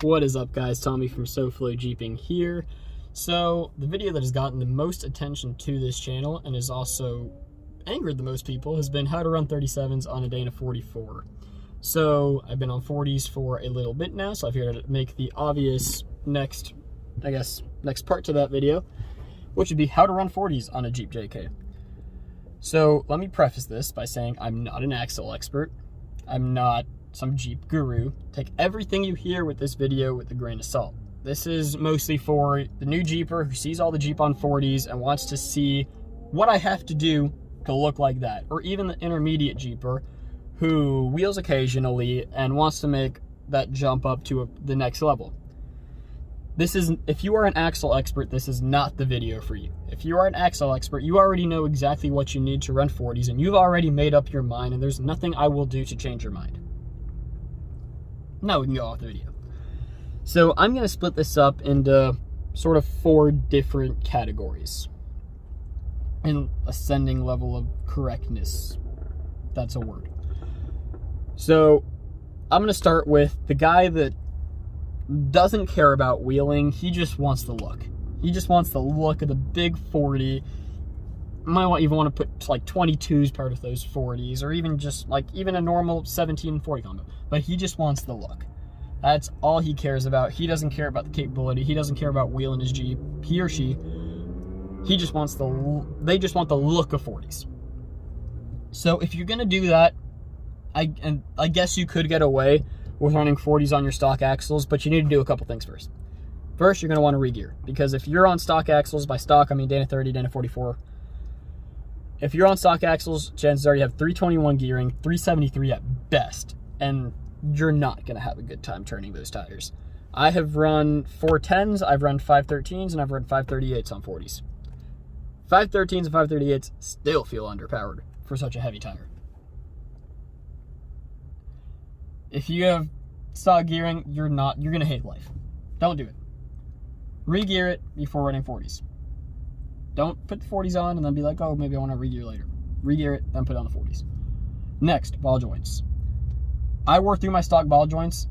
What is up, guys? Tommy from SoFlo Jeeping here. So the video that has gotten the most attention to this channel and has also angered the most people has been how to run 37s on a Dana 44. So I've been on 40s for a little bit now, so I figured I'd make the obvious next part to that video, which would be how to run 40s on a Jeep JK. So let me preface this by saying I'm not an axle expert. I'm not some Jeep guru. Take everything you hear with this video with a grain of salt. This is mostly for the new Jeeper who sees all the Jeep on 40s and wants to see what I have to do to look like that, or even the intermediate Jeeper who wheels occasionally and wants to make that jump up to the next level. If you are an axle expert, this is not the video for you. If you are an axle expert, you already know exactly what you need to run 40s, and you've already made up your mind, and there's nothing I will do to change your mind. Now we can go off the video. So I'm going to split this up into sort of 4 different categories in ascending level of correctness. That's a word. So I'm going to start with the guy that doesn't care about wheeling. He just wants the look. He just wants the look of the big 40. Might even want to put like 22s part of those 40s, or even just like even a normal 17-40 combo. But he just wants the look. That's all he cares about. He doesn't care about the capability. He doesn't care about wheeling his Jeep. He or she. They just want the look of 40s. So if you're gonna do that, I guess you could get away with running 40s on your stock axles, but you need to do a couple things first. First, you're going to want to re-gear, because if you're on stock axles, by stock I mean Dana 30, Dana 44, if you're on stock axles, chances are you have 321 gearing, 373 at best, and you're not going to have a good time turning those tires. I have run 410s, I've run 513s, and I've run 538s on 40s. 513s and 538s still feel underpowered for such a heavy tire. If you have stock gearing, you're going to hate life. Don't do it. Re-gear it before running 40s. Don't put the 40s on and then be like, oh, maybe I want to re-gear later. Re-gear it, then put on the 40s. Next, ball joints. I wore through my stock ball joints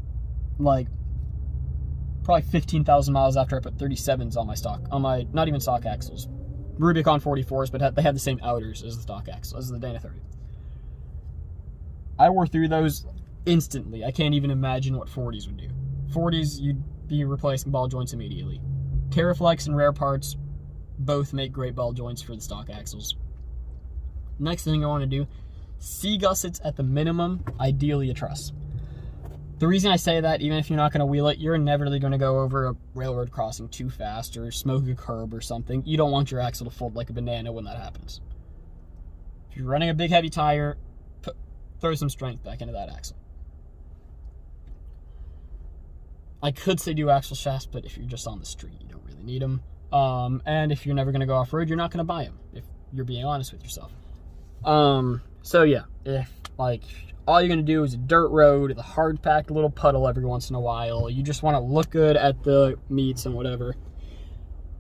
like probably 15,000 miles after I put 37s on my not even stock axles. Rubicon 44s, but they had the same outers as the stock axle, as the Dana 30. I wore through those instantly. I can't even imagine what 40s would do. 40s, you'd be replacing ball joints immediately. Terraflex and Rare Parts both make great ball joints for the stock axles. Next thing I want to do, see gussets at the minimum, ideally a truss. The reason I say that, even if you're not going to wheel it, you're inevitably going to go over a railroad crossing too fast or smoke a curb or something. You don't want your axle to fold like a banana when that happens. If you're running a big heavy tire, throw some strength back into that axle. I could say do axle shafts, but if you're just on the street, you don't really need them. And if you're never going to go off-road, you're not going to buy them, if you're being honest with yourself. So yeah, if like all you're going to do is a dirt road, the hard-packed little puddle every once in a while, you just want to look good at the meets and whatever,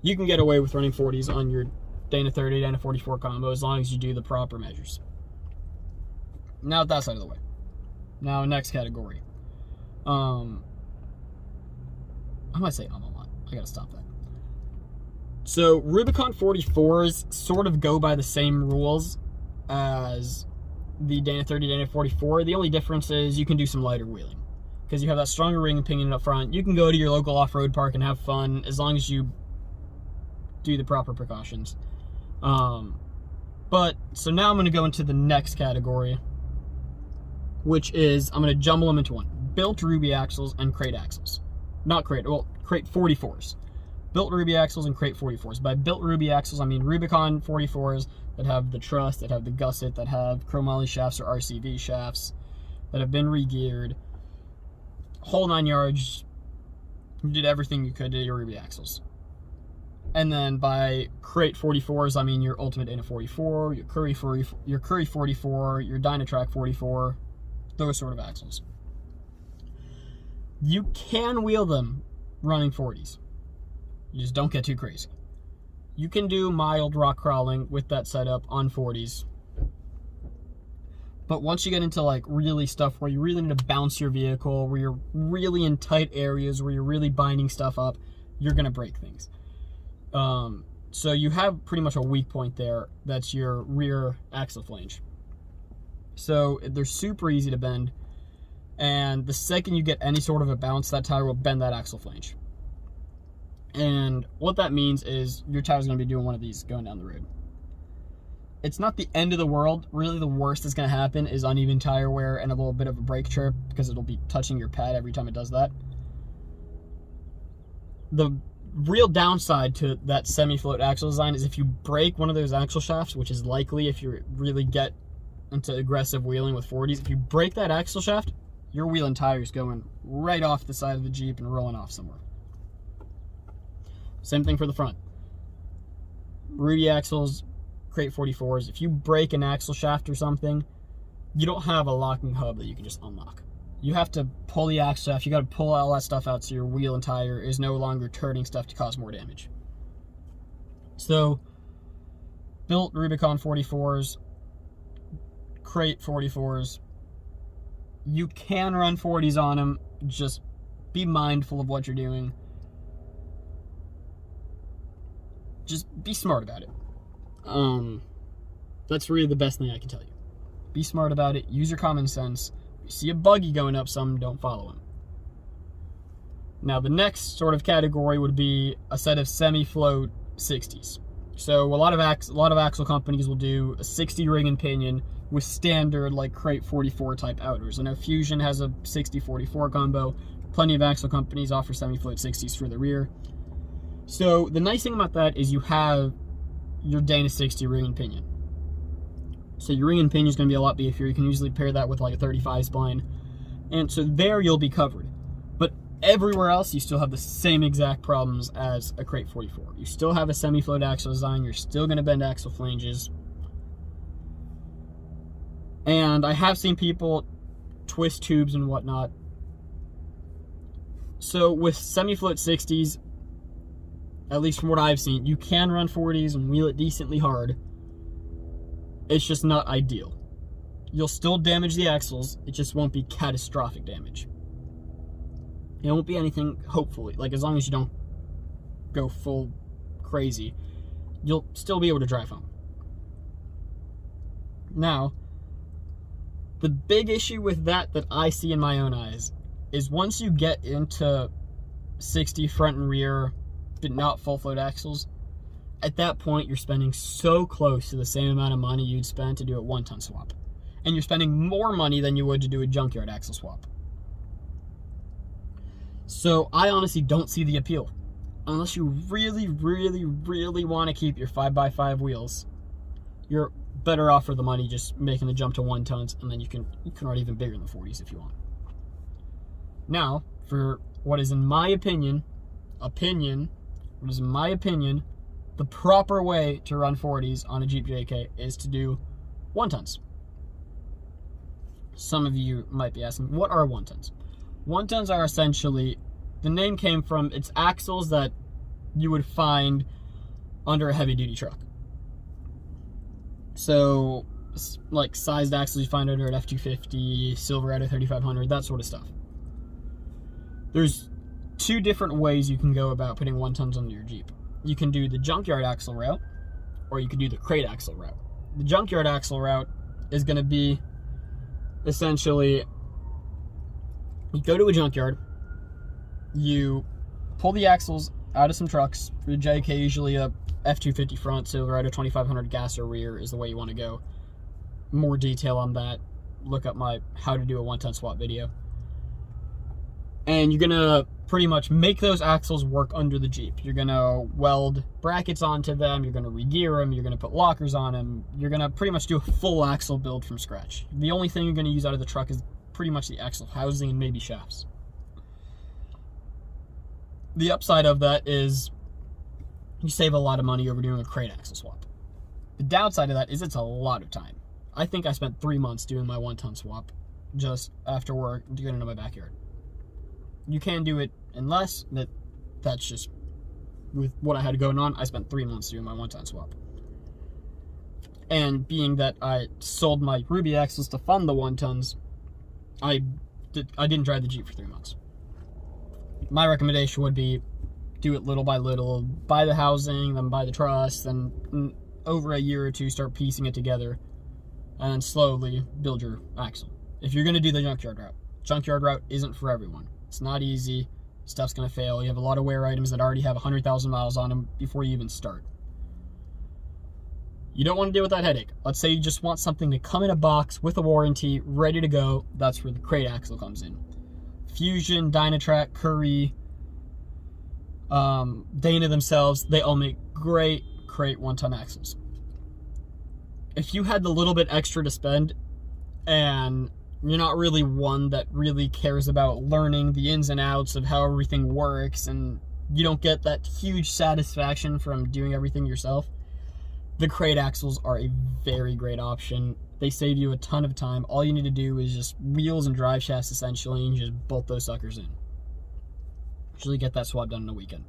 you can get away with running 40s on your Dana 30, Dana 44 combo as long as you do the proper measures. Now that's out of the way. Now, next category. I might say a lot. I gotta stop that. So, Rubicon 44s sort of go by the same rules as the Dana 30, Dana 44. The only difference is you can do some lighter wheeling, because you have that stronger ring and pinion up front. You can go to your local off-road park and have fun as long as you do the proper precautions. So now I'm going to go into the next category, which is, I'm going to jumble them into one. Built Ruby axles and crate axles. Crate 44s. Built Ruby axles and crate 44s. By built Ruby axles, I mean Rubicon 44s that have the truss, that have the gusset, that have chromoly shafts or RCV shafts, that have been re-geared. Whole 9 yards. You did everything you could to your Ruby axles. And then by crate 44s, I mean your Ultimate Dana 44, your Curry 44, your Dynatrack 44, those sort of axles. You can wheel them running 40s. You just don't get too crazy. You can do mild rock crawling with that setup on 40s. But once you get into like really stuff where you really need to bounce your vehicle, where you're really in tight areas, where you're really binding stuff up, you're going to break things. So you have pretty much a weak point there. That's your rear axle flange. So they're super easy to bend. And the second you get any sort of a bounce, that tire will bend that axle flange. And what that means is your tire's going to be doing one of these going down the road. It's not the end of the world. Really, the worst that's going to happen is uneven tire wear and a little bit of a brake trip, because it'll be touching your pad every time it does that. The real downside to that semi-float axle design is if you break one of those axle shafts, which is likely if you really get into aggressive wheeling with 40s, if you break that axle shaft, your wheel and tire's going right off the side of the Jeep and rolling off somewhere. Same thing for the front. Rudy axles, Crate 44s, if you break an axle shaft or something, you don't have a locking hub that you can just unlock. You have to pull the axle shaft, you gotta pull all that stuff out so your wheel and tire is no longer turning stuff to cause more damage. So, built Rubicon 44s, Crate 44s, you can run 40s on them, just be mindful of what you're doing. Just be smart about it. That's really the best thing I can tell you. Be smart about it. Use your common sense. If you see a buggy going up some, don't follow him. Now, the next sort of category would be a set of semi-float 60s. So a lot of axle companies will do a 60 ring and pinion with standard like Crate 44 type outers. I know Fusion has a 60-44 combo. Plenty of axle companies offer semi-float 60s for the rear. So the nice thing about that is you have your Dana 60 ring and pinion. So your ring and pinion is going to be a lot beefier. You can usually pair that with like a 35 spline. And so there you'll be covered. But everywhere else, you still have the same exact problems as a Crate 44. You still have a semi-float axle design. You're still going to bend axle flanges. And I have seen people twist tubes and whatnot. So with semi-float 60s, at least from what I've seen, you can run 40s and wheel it decently hard. It's just not ideal. You'll still damage the axles, it just won't be catastrophic damage. It won't be anything, hopefully, like as long as you don't go full crazy, you'll still be able to drive home. Now, the big issue with that I see in my own eyes is once you get into 60 front and rear, but not full float axles, at that point you're spending so close to the same amount of money you'd spend to do a 1-ton swap. And you're spending more money than you would to do a junkyard axle swap. So I honestly don't see the appeal. Unless you really, really, really want to keep your 5x5 wheels, you're better off for the money just making the jump to 1 tons, and then you can run even bigger in the 40s if you want. Now, for what is in my opinion, the proper way to run 40s on a Jeep JK is to do 1 tons. Some of you might be asking, what are 1 tons? 1 tons are essentially, the name came from, it's axles that you would find under a heavy duty truck. So, like sized axles you find under an F-250, Silverado 3500, that sort of stuff. There's 2 different ways you can go about putting 1 tons on your Jeep. You can do the junkyard axle route, or you can do the crate axle route. The junkyard axle route is going to be essentially, you go to a junkyard, you pull the axles out of some trucks. For the JK, usually a F-250 front, Silverado 2500 gas or rear is the way you want to go. More detail on that, look up my how to do a 1-ton swap video. And you're going to pretty much make those axles work under the Jeep. You're going to weld brackets onto them, you're going to re-gear them, you're going to put lockers on them, you're going to pretty much do a full axle build from scratch. The only thing you're going to use out of the truck is pretty much the axle housing and maybe shafts. The upside of that is you save a lot of money over doing a crate axle swap. The downside of that is it's a lot of time. I think I spent 3 months doing my 1-ton swap just after work to get into my backyard. You can do it in less, that's just with what I had going on. I spent 3 months doing my 1-ton swap. And being that I sold my Ruby axles to fund the 1-tons, I didn't drive the Jeep for 3 months. My recommendation would be do it little by little, buy the housing, then buy the truss, then over a year or two start piecing it together, and then slowly build your axle. If you're going to do the junkyard route isn't for everyone. It's not easy, stuff's going to fail, you have a lot of wear items that already have 100,000 miles on them before you even start. You don't want to deal with that headache. Let's say you just want something to come in a box with a warranty, ready to go. That's where the crate axle comes in. Fusion, Dynatrac, Curry, Dana themselves, they all make great crate 1-ton axles. If you had the little bit extra to spend and you're not really one that really cares about learning the ins and outs of how everything works, and you don't get that huge satisfaction from doing everything yourself, the crate axles are a very great option. They save you a ton of time. All you need to do is just wheels and drive shafts essentially, and you just bolt those suckers in. Usually get that swap done in a weekend.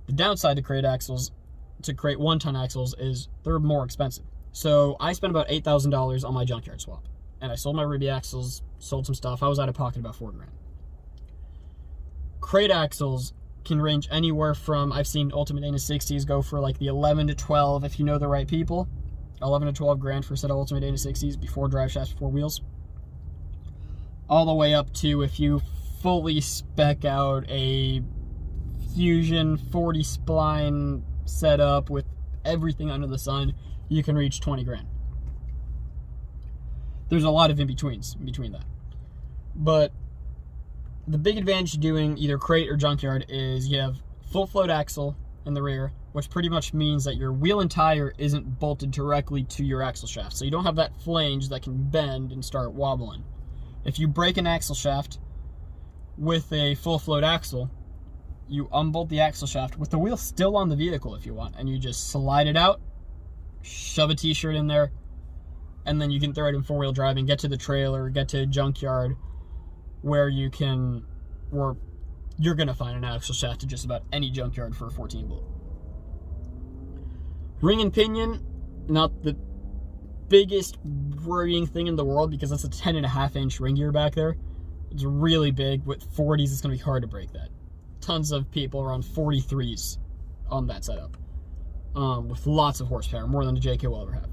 The downside to crate axles, to crate 1-ton axles, is they're more expensive. So I spent about $8,000 on my junkyard swap, and I sold my Ruby axles, sold some stuff. I was out of pocket about $4 grand. Crate axles can range anywhere from, I've seen Ultimate Dana 60s go for like the 11 to 12 if you know the right people. 11 to 12 grand for a set of Ultimate Dana 60s before drive shafts, before wheels. All the way up to, if you fully spec out a Fusion 40 spline setup with everything under the sun, you can reach 20 grand. There's a lot of in-betweens between that. But the big advantage to doing either crate or junkyard is you have full float axle in the rear, which pretty much means that your wheel and tire isn't bolted directly to your axle shaft. So you don't have that flange that can bend and start wobbling. If you break an axle shaft with a full float axle, you unbolt the axle shaft with the wheel still on the vehicle if you want, and you just slide it out, shove a t-shirt in there, and then you can throw it in four-wheel drive and get to the trailer, get to a junkyard, where you're gonna find an axle shaft at just about any junkyard for a 14 bolt. Ring and pinion, not the biggest worrying thing in the world because that's a 10.5-inch ring gear back there. It's really big. With 40s, it's gonna be hard to break that. Tons of people are on 43s on that setup, with lots of horsepower, more than a JK will ever have.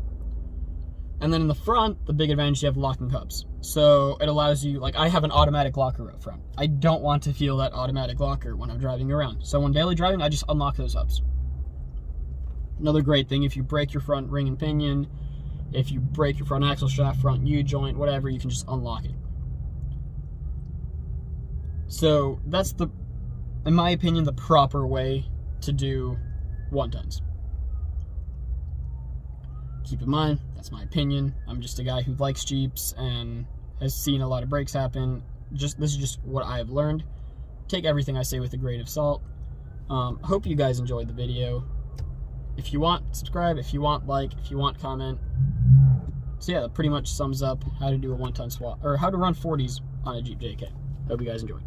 And then in the front, the big advantage, you have locking hubs. So it allows you, like I have an automatic locker up front. I don't want to feel that automatic locker when I'm driving around. So when daily driving, I just unlock those hubs. Another great thing, if you break your front ring and pinion, if you break your front axle shaft, front U-joint, whatever, you can just unlock it. So that's in my opinion, the proper way to do 1-tons. Keep in mind, that's my opinion. I'm just a guy who likes Jeeps and has seen a lot of breaks happen. This is just what I have learned. Take everything I say with a grain of salt. Hope you guys enjoyed the video. If you want, subscribe. If you want, like. If you want, comment. So yeah, that pretty much sums up how to do a 1-ton swap, or how to run 40s on a Jeep JK. Hope you guys enjoyed.